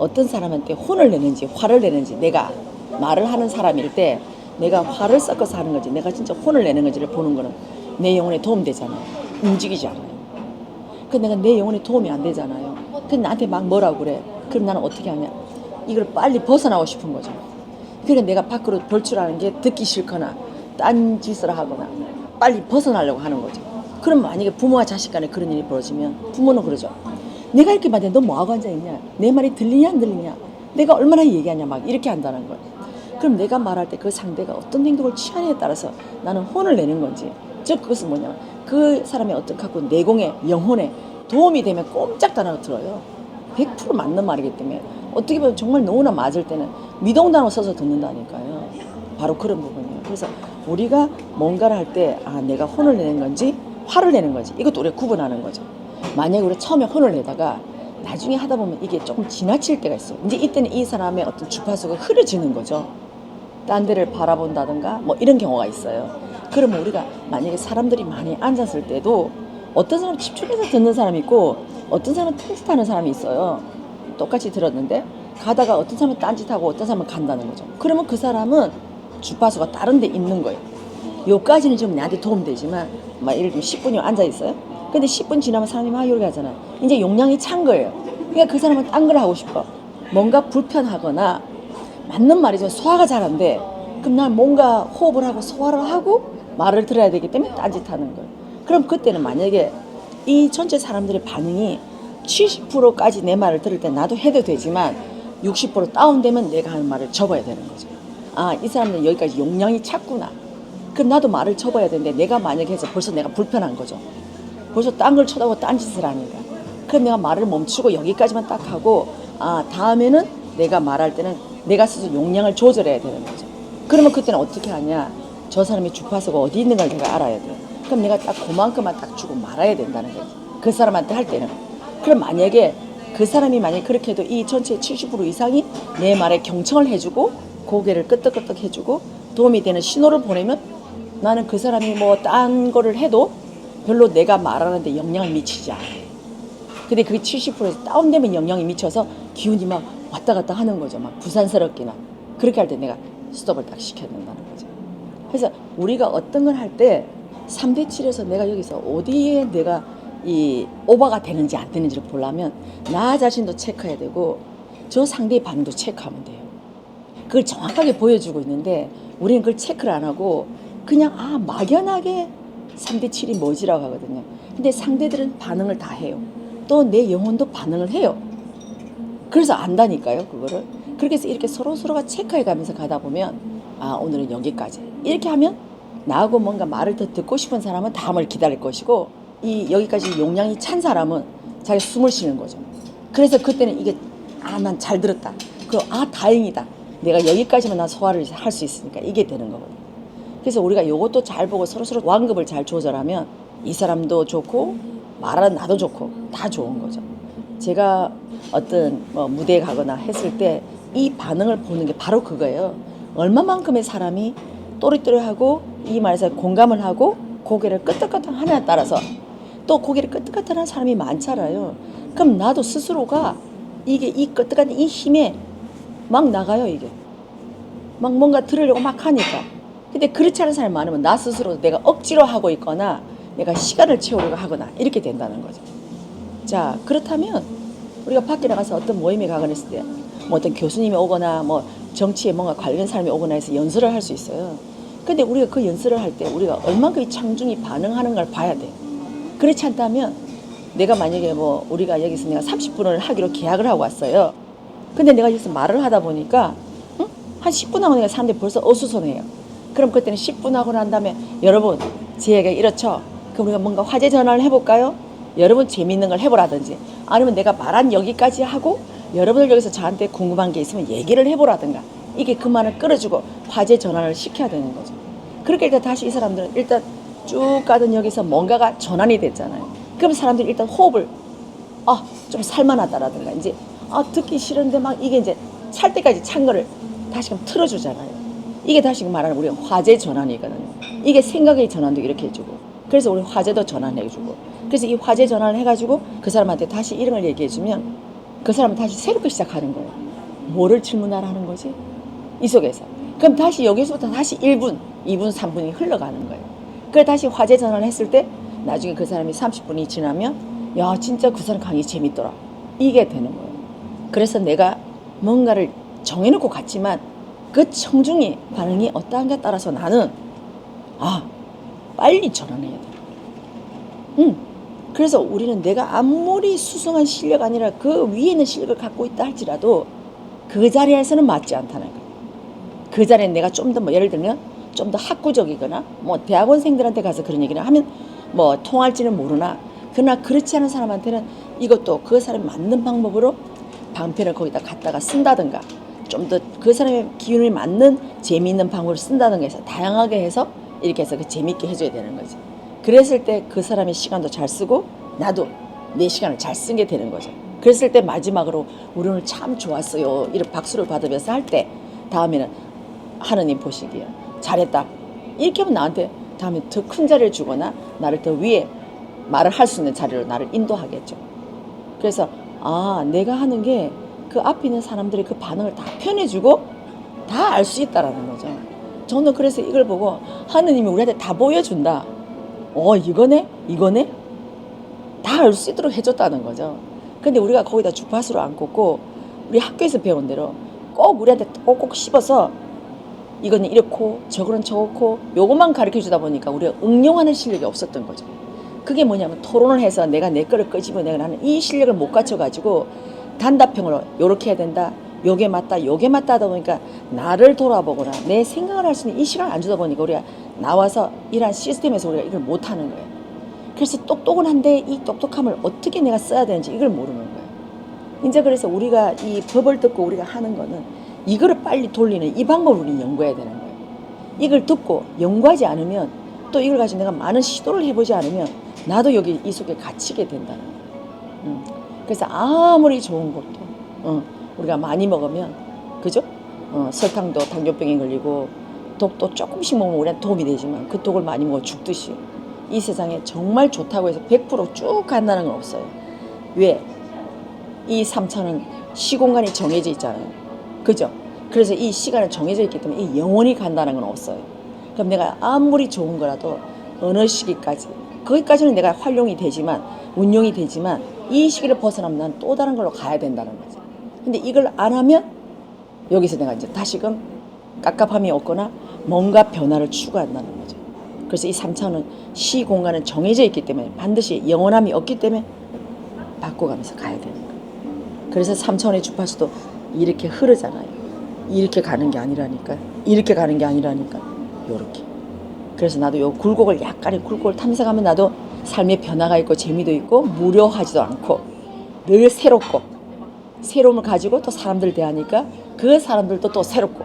어떤 사람한테 혼을 내는지 화를 내는지, 내가 말을 하는 사람일 때 내가 화를 섞어서 하는 건지 내가 진짜 혼을 내는 건지를 보는 거는 내 영혼에 도움되잖아요. 움직이지 않아요. 그 내가 내 영혼에 도움이 안 되잖아요. 그 나한테 막 뭐라고 그래. 그럼 나는 어떻게 하냐, 이걸 빨리 벗어나고 싶은 거죠. 그러니까 내가 밖으로 돌출하는 게 듣기 싫거나 딴 짓을 하거나 빨리 벗어나려고 하는 거죠. 그럼 만약에 부모와 자식 간에 그런 일이 벌어지면 부모는 그러죠. 내가 이렇게 말해 너 뭐하고 앉아있냐, 내 말이 들리냐 안 들리냐, 내가 얼마나 얘기하냐, 막 이렇게 한다는 거예요. 그럼 내가 말할 때 그 상대가 어떤 행동을 취하느냐에 따라서 나는 혼을 내는 건지, 즉 그것은 뭐냐, 그 사람의 어떤 갖고 내공에 영혼에 도움이 되면 꼼짝도 안 하고 들어요. 100% 맞는 말이기 때문에 어떻게 보면 정말 너무나 맞을 때는 미동당을 써서 듣는다니까요. 바로 그런 부분이에요. 그래서 우리가 뭔가를 할 때 내가 혼을 내는 건지 화를 내는 건지 이것도 우리가 구분하는 거죠. 만약에 우리가 처음에 혼을 내다가 나중에 하다 보면 이게 조금 지나칠 때가 있어요. 이제 이때는 이 사람의 어떤 주파수가 흐려지는 거죠. 딴 데를 바라본다든가 뭐 이런 경우가 있어요. 그러면 우리가 만약에 사람들이 많이 앉았을 때도 어떤 사람은 집중해서 듣는 사람이 있고 어떤 사람은 딴짓하는 사람이 있어요. 똑같이 들었는데 가다가 어떤 사람은 딴짓하고 어떤 사람은 간다는 거죠. 그러면 그 사람은 주파수가 다른 데 있는 거예요. 요까지는 좀 나한테 도움되지만 막 예를 들면 10분이 앉아 있어요. 근데 10분 지나면 사람이 막 이렇게 하잖아요. 이제 용량이 찬 거예요. 그러니까 그 사람은 딴 걸 하고 싶어. 뭔가 불편하거나 맞는 말이지만 소화가 잘 안 돼. 그럼 난 뭔가 호흡을 하고 소화를 하고 말을 들어야 되기 때문에 딴짓하는 거예요. 그럼 그때는 만약에 이 전체 사람들의 반응이 70%까지 내 말을 들을 때 나도 해도 되지만 60% 다운되면 내가 하는 말을 접어야 되는 거죠. 이 사람은 여기까지 용량이 찼구나. 그럼 나도 말을 접어야 되는데 내가 만약에 해서 벌써 내가 불편한 거죠. 벌써 딴 걸 쳐다보고 딴 짓을 하니까. 그럼 내가 말을 멈추고 여기까지만 딱 하고 다음에는 내가 말할 때는 내가 스스로 용량을 조절해야 되는 거죠. 그러면 그때는 어떻게 하냐, 저 사람의 주파수가 어디 있는 걸 내가 알아야 돼요. 그럼 내가 딱 그만큼만 딱 주고 말아야 된다는 거지, 그 사람한테 할 때는. 그럼 만약에 그 사람이 만약에 그렇게 해도 이 전체의 70% 이상이 내 말에 경청을 해주고 고개를 끄덕끄덕 해주고 도움이 되는 신호를 보내면 나는 그 사람이 뭐 딴 거를 해도 별로 내가 말하는데 영향을 미치지 않아요. 근데 그게 70%에서 다운되면 영향이 미쳐서 기운이 막 왔다 갔다 하는 거죠. 막 부산스럽기나. 그렇게 할 때 내가 스톱을 딱 시켜야 된다는 거죠. 그래서 우리가 어떤 걸 할 때 3대 7에서 내가 여기서 어디에 내가 이 오버가 되는지 안 되는지를 보려면 나 자신도 체크해야 되고 저 상대의 반응도 체크하면 돼요. 그걸 정확하게 보여주고 있는데 우리는 그걸 체크를 안 하고 그냥 막연하게 3대 7이 뭐지라고 하거든요. 근데 상대들은 반응을 다 해요. 또 내 영혼도 반응을 해요. 그래서 안다니까요, 그거를. 그렇게 해서 이렇게 서로가 체크해 가면서 가다 보면 오늘은 여기까지. 이렇게 하면 나하고 뭔가 말을 더 듣고 싶은 사람은 다음을 기다릴 것이고 여기까지 용량이 찬 사람은 자기 숨을 쉬는 거죠. 그래서 그때는 이게 난 잘 들었다. 그리고 다행이다. 내가 여기까지만 난 소화를 할 수 있으니까 이게 되는 거거든요. 그래서 우리가 요것도 잘 보고 서로 완급을 잘 조절하면 이 사람도 좋고 말하는 나도 좋고 다 좋은 거죠. 제가 어떤 무대에 가거나 했을 때 이 반응을 보는 게 바로 그거예요. 얼마만큼의 사람이 또리또리하고 이 말에서 공감을 하고 고개를 끄덕끄덕 하냐에 따라서 또 고개를 끄덕끄덕 하는 사람이 많잖아요. 그럼 나도 스스로가 이게 이 끄덕끄덕 이 힘에 막 나가요. 이게 막 뭔가 들으려고 막 하니까. 근데 그렇지 않은 사람이 많으면 나 스스로 내가 억지로 하고 있거나 내가 시간을 채우려고 하거나 이렇게 된다는 거죠. 자, 그렇다면 우리가 밖에 나가서 어떤 모임에 가거나 했을 때 뭐 어떤 교수님이 오거나 뭐 정치에 뭔가 관련 사람이 오거나 해서 연설을 할 수 있어요. 근데 우리가 그 연설을 할 때 우리가 얼마큼 창중이 반응하는 걸 봐야 돼. 그렇지 않다면 내가 만약에 우리가 여기서 내가 30분을 하기로 계약을 하고 왔어요. 근데 내가 여기서 말을 하다 보니까 한 10분 하고 내가 사람들이 벌써 어수선해요. 그럼 그때는 10분 하고 난 다음에 여러분 제 얘기가 이렇죠. 그럼 우리가 뭔가 화제 전환을 해볼까요? 여러분 재밌는 걸 해보라든지 아니면 내가 말한 여기까지 하고 여러분들 여기서 저한테 궁금한 게 있으면 얘기를 해보라든가 이게 그 말을 끌어주고 화제 전환을 시켜야 되는 거죠. 그렇게 일단 다시 이 사람들은 일단 쭉 가던 여기서 뭔가가 전환이 됐잖아요. 그럼 사람들이 일단 호흡을 좀 살만하다라든가 이제 듣기 싫은데 막 이게 이제 찰 때까지 찬 거를 다시금 틀어주잖아요. 이게 다시 말하는 우리가 화제 전환이거든요. 이게 생각의 전환도 이렇게 해주고 그래서 우리 화제도 전환해주고 그래서 이 화제 전환을 해가지고 그 사람한테 다시 이런 걸 얘기해주면 그 사람은 다시 새롭게 시작하는 거예요. 뭐를 질문하라 하는 거지? 이 속에서. 그럼 다시 여기서부터 다시 1분, 2분, 3분이 흘러가는 거예요. 그래 다시 화제 전환을 했을 때 나중에 그 사람이 30분이 지나면 야 진짜 그 사람 강의 재밌더라. 이게 되는 거예요. 그래서 내가 뭔가를 정해놓고 갔지만 그 청중의 반응이 어떠한가에 따라서 나는 빨리 전환해야 돼. 그래서 우리는 내가 아무리 수승한 실력 아니라 그 위에 있는 실력을 갖고 있다 할지라도 그 자리에서는 맞지 않다는 거예요. 그 자리에 내가 좀 더 뭐 예를 들면 좀 더 학구적이거나 뭐 대학원생들한테 가서 그런 얘기를 하면 뭐 통할지는 모르나 그러나 그렇지 않은 사람한테는 이것도 그 사람이 맞는 방법으로 방편을 거기다 갖다가 쓴다든가 좀 더 그 사람의 기운에 맞는 재미있는 방법을 쓴다든가 해서 다양하게 해서 이렇게 해서 그 재미있게 해줘야 되는 거지. 그랬을 때 그 사람의 시간도 잘 쓰고 나도 내 시간을 잘 쓴 게 되는 거죠. 그랬을 때 마지막으로 우리 오늘 참 좋았어요. 이런 박수를 받으면서 할 때 다음에는 하느님 보시기에 잘했다. 이렇게 하면 나한테 다음에 더 큰 자리를 주거나 나를 더 위에 말을 할 수 있는 자리로 나를 인도하겠죠. 그래서 내가 하는 게 그 앞에 있는 사람들의 그 반응을 다 편해주고 다 알 수 있다라는 거죠. 저는 그래서 이걸 보고 하느님이 우리한테 다 보여준다. 이거네? 다 알 수 있도록 해줬다는 거죠. 근데 우리가 거기다 주파수를 안 꽂고 우리 학교에서 배운 대로 꼭 우리한테 꼭꼭 씹어서 이거는 이렇고 저거는 저렇고 요것만 가르쳐 주다 보니까 우리가 응용하는 실력이 없었던 거죠. 그게 뭐냐면 토론을 해서 내가 내 거를 끄집어내는 이 실력을 못 갖춰가지고 단답형으로 요렇게 해야 된다. 요게 맞다 하다 보니까 나를 돌아보거나 내 생각을 할 수 있는 이 시간을 안 주다 보니까 우리가 나와서 이러한 시스템에서 우리가 이걸 못하는 거예요. 그래서 똑똑은 한데 이 똑똑함을 어떻게 내가 써야 되는지 이걸 모르는 거예요. 이제 그래서 우리가 이 법을 듣고 우리가 하는 거는 이거를 빨리 돌리는 이 방법을 우리는 연구해야 되는 거예요. 이걸 듣고 연구하지 않으면 또 이걸 가지고 내가 많은 시도를 해보지 않으면 나도 여기 이 속에 갇히게 된다는 거예요. 그래서 아무리 좋은 것도 우리가 많이 먹으면 그죠? 설탕도 당뇨병에 걸리고 독도 조금씩 먹으면 우리한테 도움이 되지만 그 독을 많이 먹어 죽듯이 이 세상에 정말 좋다고 해서 100%쭉 간다는 건 없어요. 왜? 이 3차는 시공간이 정해져 있잖아요. 그죠? 그래서 이 시간은 정해져 있기 때문에 이 영원히 간다는 건 없어요. 그럼 내가 아무리 좋은 거라도 어느 시기까지 거기까지는 내가 활용이 되지만 운용이 되지만 이 시기를 벗어나면 난 또 다른 걸로 가야 된다는 거죠. 근데 이걸 안 하면 여기서 내가 이제 다시금 깝깝함이 없거나 뭔가 변화를 추구한다는 거죠. 그래서 이 3차원은 시 공간은 정해져 있기 때문에 반드시 영원함이 없기 때문에 바꿔가면서 가야 되는 거예요. 그래서 3차원의 주파수도 이렇게 흐르잖아요. 이렇게 가는 게 아니라니까. 이렇게 가는 게 아니라니까. 요렇게. 그래서 나도 요 굴곡을 약간의 굴곡을 탐색하면 나도 삶의 변화가 있고 재미도 있고 무료하지도 않고 늘 새롭고 새로움을 가지고 또 사람들 대하니까 그 사람들도 또 새롭고